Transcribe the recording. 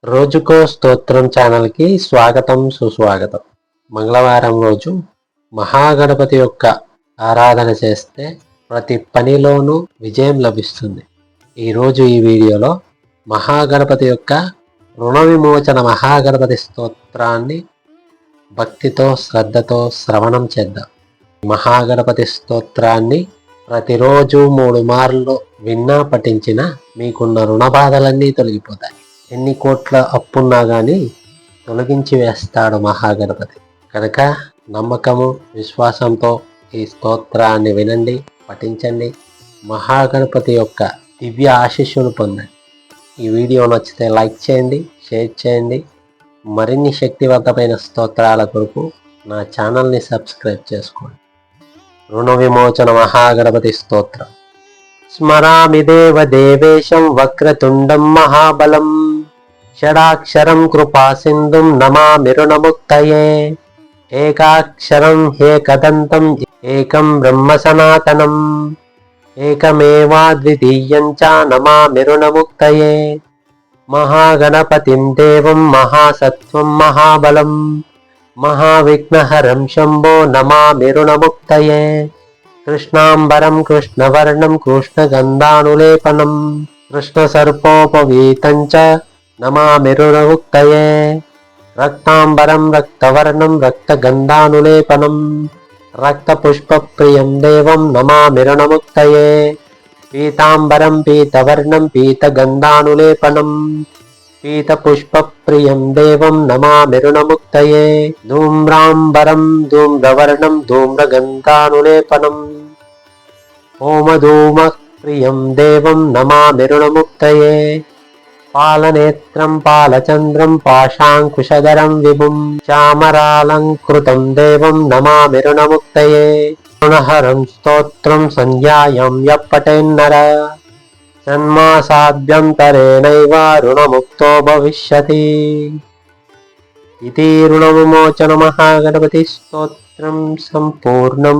రోజుకో స్తోత్రం ఛానల్కి స్వాగతం సుస్వాగతం. మంగళవారం రోజు మహాగణపతి యొక్క ఆరాధన చేస్తే ప్రతి పనిలోనూ విజయం లభిస్తుంది. ఈరోజు ఈ వీడియోలో మహాగణపతి యొక్క రుణ విమోచన మహాగణపతి స్తోత్రాన్ని భక్తితో శ్రద్ధతో శ్రవణం చేద్దాం. మహాగణపతి స్తోత్రాన్ని ప్రతిరోజు 3 మార్లు విన్నా పఠించినా మీకున్న రుణ బాధలన్నీ తొలగిపోతాయి. ఎన్ని కోట్ల అప్పున్నా కానీ తొలగించి వేస్తాడు మహాగణపతి. కనుక నమ్మకము విశ్వాసంతో ఈ స్తోత్రాన్ని వినండి, పఠించండి. మహాగణపతి యొక్క దివ్య ఆశీస్సులు పొందండి. ఈ వీడియో నచ్చితే లైక్ చేయండి, షేర్ చేయండి. మరిన్ని శక్తివంతమైన స్తోత్రాల కొరకు నా ఛానల్ని సబ్స్క్రైబ్ చేసుకోండి. రుణ విమోచన మహాగణపతి స్తోత్రం. స్మరామి దేవేశం వక్రతుండం మహాబలం షడాక్షరం కృపా సింధుం నమామి రుణముక్తయే ఏకాక్షరం ఏకదంతం ఏకం బ్రహ్మ సనాతనం ఏకమేవాద్వితీయం చ నమామి రుణముక్తయే మహాగణపతిం దేవం మహాసత్వం మహాబలం మహావిఘ్నహరం శంభో నమామి రుణముక్తయే కృష్ణాంబరం కృష్ణవర్ణం కృష్ణగంధానులేపనం కృష్ణసర్పోపవీతం చ నమామి రుణముక్తయే రక్తాంబరం రక్తవర్ణం రక్తగంధానులేపనం రక్తపుష్పప్రియం దేవం నమామి రుణముక్తయే పీతాంబరం పీతవర్ణం పీతగంధానులేపనం పీతపుష్పప్రియం దేవం నమామి రుణముక్తయే ధూమ్రాంబరం ధూమ్రవర్ణం ధూమ్రగంధానులేపనం ఓమధూమప్రియం దేవం నమామి రుణముక్తయే పాలనేత్రం పాలచంద్రం పాశాంకుశధరం విభుం చామరాలంకృతం దేవం నమామి రుణముక్తయే రుణహరం స్తోత్రం సంధ్యాయం యప్పటేన్నర సన్మాసాభ్యంతరేణైవ రుణముక్తో భవిష్యతి. ఇది రుణ విమోచన మహాగణపతి స్తోత్రం సంపూర్ణం.